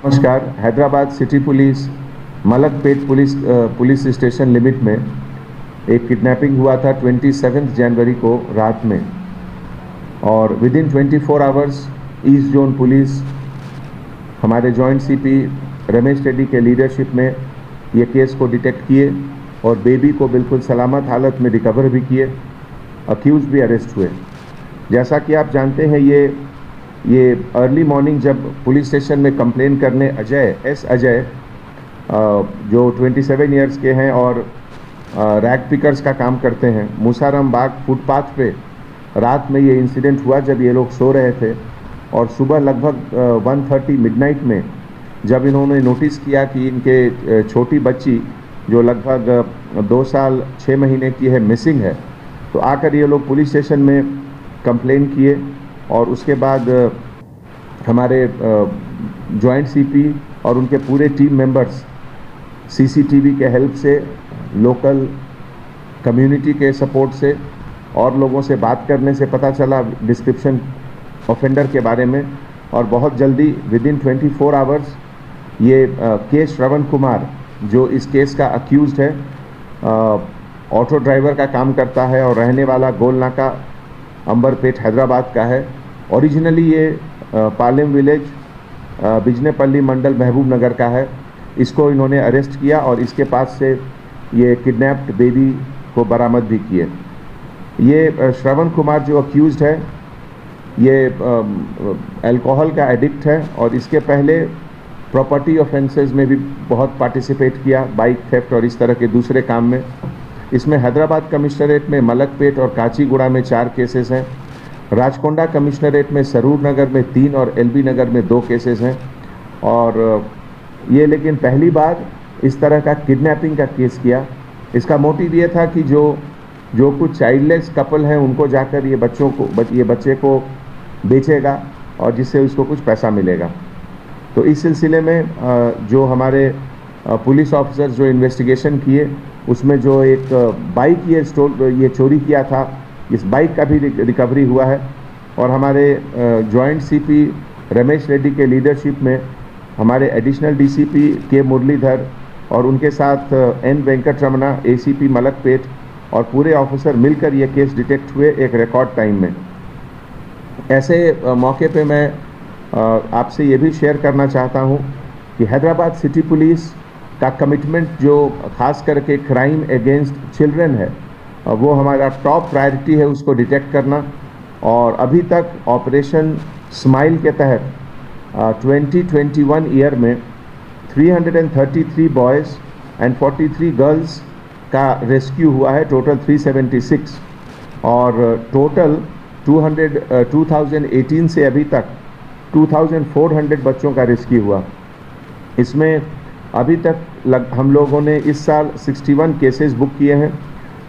नमस्कार। Hyderabad city police Malakpet police station limit में एक किडनैपिंग हुआ था 27 जनवरी को रात में, और with in 24 hours east zone police हमारे जॉइंट सीपी रमेश रेड्डी के लीडरशिप में ये केस को डिटेक्ट किए और बेबी को बिल्कुल सलामत हालत में रिकवर भी किए। अक्यूज भी अरेस्ट हुए। जैसा कि आप जानते हैं, ये अर्ली मॉर्निंग जब पुलिस स्टेशन में कंप्लेन करने अजय जो 27 इयर्स के हैं और रैग पिकर्स का काम करते हैं, मूसाराम बाग फुटपाथ पे रात में ये इंसिडेंट हुआ जब ये लोग सो रहे थे। और सुबह लगभग 1:30 मिडनाइट में जब इन्होंने नोटिस किया कि इनके छोटी बच्ची जो लगभग 2 साल 6 महीने की है मिसिंग है, तो आकर ये लोग पुलिस स्टेशन में कंप्लेन किए। और उसके बाद हमारे जॉइंट सीपी और उनके पूरे टीम मेंबर्स सीसीटीवी के हेल्प से, लोकल कम्युनिटी के सपोर्ट से और लोगों से बात करने से पता चला डिस्क्रिप्शन ऑफेंडर के बारे में, और बहुत जल्दी विद इन 24 आवर्स ये के श्रवण कुमार जो इस केस का अक्यूज्ड है, ऑटो ड्राइवर का काम करता है और रहने वाला गोलनाका अंबरपेट हैदराबाद का है। ओरिजिनली ये पालेम विलेज बिजनेपल्ली मंडल महबूब नगर का है। इसको इन्होंने अरेस्ट किया और इसके पास से ये किडनैप्ड बेबी को बरामद भी किए। ये श्रवण कुमार जो अक्यूज्ड है, ये अल्कोहल का एडिक्ट है और इसके पहले प्रॉपर्टी ऑफेंसेस में भी बहुत पार्टिसिपेट किया, बाइक थेफ्ट और इस तरह के दूसरे काम में। इसमें हैदराबाद कमिश्नरेट में मलकपेट और काचीगुड़ा में 4 केसेस हैं, राजकोंडा कमिश्नरेट में सरूर नगर में 3 और एलबी नगर में 2 केसेस हैं। और ये लेकिन पहली बार इस तरह का किडनैपिंग का केस किया। इसका मोटिव ये था कि जो कुछ चाइल्डलेस कपल हैं उनको जाकर ये बच्चे को बेचेगा और जिससे उसको कुछ पैसा मिलेगा। तो इस सिलसिले में जो हमारे पुलिस ऑफिसर्स जो इन्वेस्टिगेशन किए, उसमें जो एक बाइक ये चोरी किया था, इस बाइक का भी रिकवरी हुआ है। और हमारे जॉइंट सीपी रमेश रेड्डी के लीडरशिप में हमारे एडिशनल डीसीपी के मुरलीधर और उनके साथ एन वेंकटरमना एसीपी मलकपेट और पूरे ऑफिसर मिलकर ये केस डिटेक्ट हुए एक रिकॉर्ड टाइम में। ऐसे मौके पे मैं आपसे ये भी शेयर करना चाहता हूँ कि हैदराबाद सिटी पुलिस का कमिटमेंट जो खास करके क्राइम अगेंस्ट चिल्ड्रन है, वो हमारा टॉप प्रायोरिटी है उसको डिटेक्ट करना। और अभी तक ऑपरेशन स्माइल के तहत 2021 ईयर में 333 बॉयज़ एंड 43 गर्ल्स का रेस्क्यू हुआ है, टोटल 376। और टोटल 2018 से अभी तक 2400 बच्चों का रेस्क्यू हुआ। इसमें अभी तक हम लोगों ने इस साल 61 केसेस बुक किए हैं।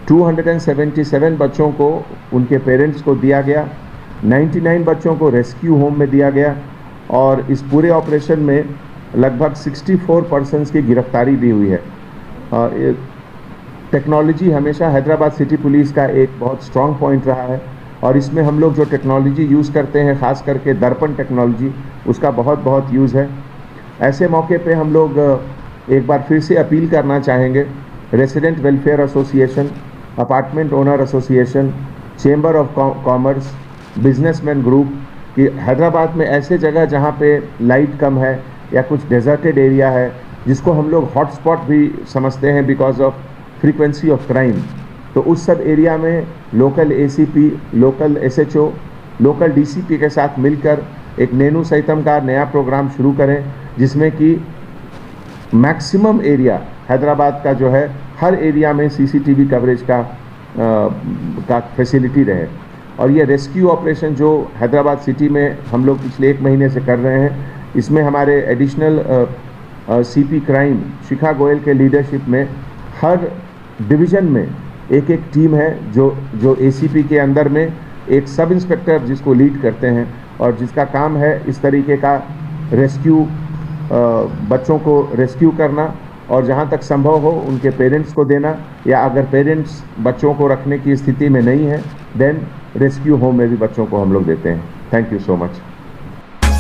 277 बच्चों को उनके पेरेंट्स को दिया गया, 99 बच्चों को रेस्क्यू होम में दिया गया। और इस पूरे ऑपरेशन में लगभग 64 पर्सन्स की गिरफ्तारी भी हुई है। टेक्नोलॉजी हमेशा हैदराबाद सिटी पुलिस का एक बहुत स्ट्रॉन्ग पॉइंट रहा है और इसमें हम लोग जो टेक्नोलॉजी यूज़ करते हैं, ख़ास करके दर्पण टेक्नोलॉजी, उसका बहुत यूज़ है। ऐसे मौके पे हम लोग एक बार फिर से अपील करना चाहेंगे resident welfare association, apartment owner association, chamber of commerce, businessman group कि हैदराबाद में ऐसे जगह जहाँ पे लाइट कम है या कुछ डेजर्टेड एरिया है, जिसको हम लोग हॉटस्पॉट भी समझते हैं because of frequency of crime, तो उस सब एरिया में local ACP, local SHO, local DCP के साथ मिलकर एक नेनू सैतम का नया प्रोग्राम शुरू करें, जिसमें कि मैक्सिमम एरिया हैदराबाद का जो है हर एरिया में सीसीटीवी कवरेज का फैसिलिटी रहे। और ये रेस्क्यू ऑपरेशन जो हैदराबाद सिटी में हम लोग पिछले 1 महीने से कर रहे हैं, इसमें हमारे एडिशनल सीपी क्राइम शिखा गोयल के लीडरशिप में हर डिवीज़न में एक टीम है जो एसीपी के अंदर में एक सब इंस्पेक्टर जिसको लीड करते हैं और जिसका काम है इस तरीके का रेस्क्यू, बच्चों को रेस्क्यू करना और जहाँ तक संभव हो उनके पेरेंट्स को देना, या अगर पेरेंट्स बच्चों को रखने की स्थिति में नहीं है देन रेस्क्यू होम में भी बच्चों को हम लोग देते हैं। Thank you so much.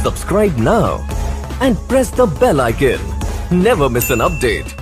Subscribe now and press the bell icon. Never miss an update.